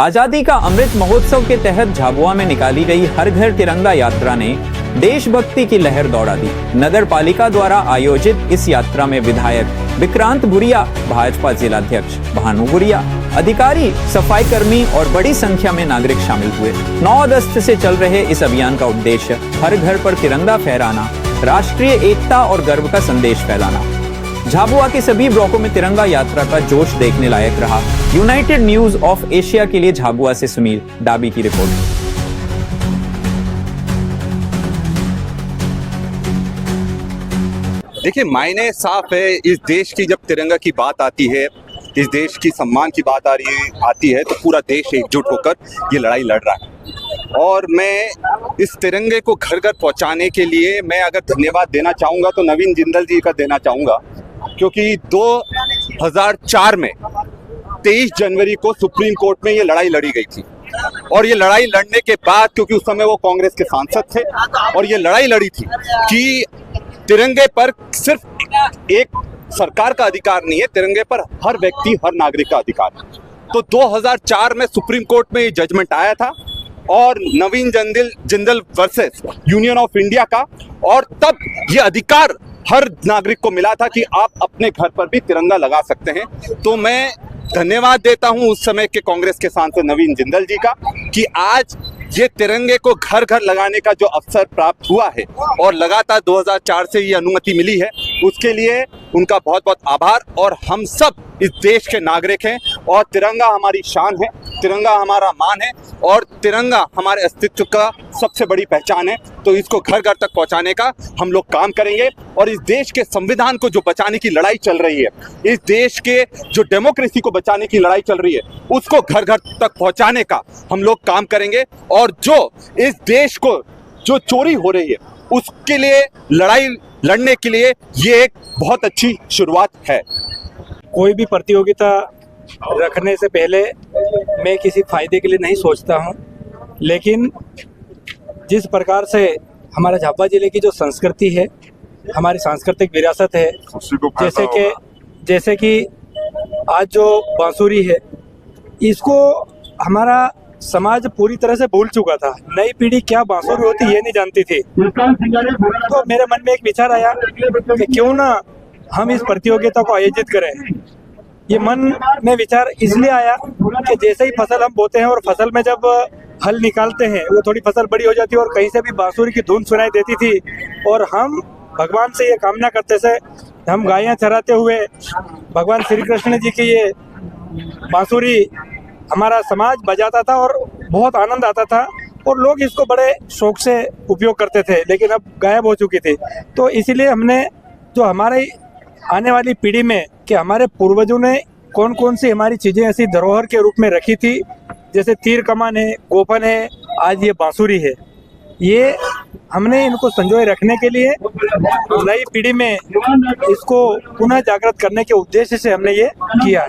आजादी का अमृत महोत्सव के तहत झाबुआ में निकाली गई हर घर तिरंगा यात्रा ने देशभक्ति की लहर दौड़ा दी। नगर पालिका द्वारा आयोजित इस यात्रा में विधायक विक्रांत भुरिया, भाजपा जिलाध्यक्ष भानु भुरिया, अधिकारी, सफाई कर्मी और बड़ी संख्या में नागरिक शामिल हुए। 9 अगस्त से चल रहे इस अभियान का उद्देश्य हर घर पर तिरंगा फहराना, राष्ट्रीय एकता और गर्व का संदेश फैलाना। झाबुआ के सभी ब्लॉकों में तिरंगा यात्रा का जोश देखने लायक रहा। यूनाइटेड न्यूज ऑफ एशिया के लिए झाबुआ से सुमीर डाबी की रिपोर्ट। देखिए, मायने साफ है। इस देश की जब तिरंगा की बात आती है, इस देश की सम्मान की बात आती है तो पूरा देश एकजुट होकर ये लड़ाई लड़ रहा है। और मैं इस तिरंगे को घर घर पहुंचाने के लिए मैं अगर धन्यवाद देना चाहूँगा तो नवीन जिंदल जी का देना चाहूँगा, क्योंकि 2004 में 23 जनवरी को सुप्रीम कोर्ट में ये लड़ाई लड़ी गई थी। और ये लड़ाई लड़ने के बाद, क्योंकि उस समय वो कांग्रेस के सांसद थे, और ये लड़ाई लड़ी थी कि तिरंगे पर सिर्फ एक सरकार का अधिकार नहीं है, तिरंगे पर हर व्यक्ति, हर नागरिक का अधिकार है। तो 2004 में सुप्रीम कोर्ट में ये जजमेंट आया था और Naveen Jindal versus Union of India का, और तब ये अधिकार हर नागरिक को मिला था कि आप अपने घर पर भी तिरंगा लगा सकते हैं। तो मैं धन्यवाद देता हूं उस समय के कांग्रेस के सांसद नवीन जिंदल जी का कि आज ये तिरंगे को घर घर लगाने का जो अवसर प्राप्त हुआ है और लगातार 2004 से ये अनुमति मिली है, उसके लिए उनका बहुत बहुत आभार। और हम सब इस देश के नागरिक हैं और तिरंगा हमारी शान है, तिरंगा हमारा मान है और तिरंगा हमारे अस्तित्व का सबसे बड़ी पहचान है। तो इसको घर घर तक पहुंचाने का हम लोग काम करेंगे और इस देश के संविधान को जो बचाने की लड़ाई चल रही है, इस देश के जो डेमोक्रेसी को बचाने की लड़ाई चल रही है, उसको घर घर तक पहुंचाने का हम लोग काम करेंगे। और जो इस देश को जो चोरी हो रही है उसके लिए लड़ाई लड़ने के लिए ये एक बहुत अच्छी शुरुआत है। कोई भी प्रतियोगिता रखने से पहले मैं किसी फायदे के लिए नहीं सोचता हूं, लेकिन जिस प्रकार से हमारे झाबुआ जिले की जो संस्कृति है, हमारी सांस्कृतिक विरासत है, जैसे कि आज जो बांसुरी है, इसको हमारा समाज पूरी तरह से भूल चुका था। नई पीढ़ी क्या बांसुरी होती ये नहीं जानती थी। तो मेरे मन में एक विचार आया कि क्यों ना हम इस प्रतियोगिता को आयोजित करें। ये मन में विचार इसलिए आया कि जैसे ही फसल हम बोते हैं और फसल में जब हल निकालते हैं, वो थोड़ी फसल बड़ी हो जाती है और कहीं से भी बांसुरी की धुन सुनाई देती थी और हम भगवान से ये कामना करते थे, हम गायें चराते हुए भगवान श्री कृष्ण जी की ये बांसुरी हमारा समाज बजाता था और बहुत आनंद आता था और लोग इसको बड़े शौक से उपयोग करते थे, लेकिन अब गायब हो चुकी थी। तो इसीलिए हमने जो हमारे आने वाली पीढ़ी में कि हमारे पूर्वजों ने कौन कौन सी हमारी चीज़ें ऐसी धरोहर के रूप में रखी थी, जैसे तीर कमान है, गोफन है, आज ये बांसुरी है, ये हमने इनको संजोए रखने के लिए नई पीढ़ी में इसको पुनः जागृत करने के उद्देश्य से हमने ये किया है।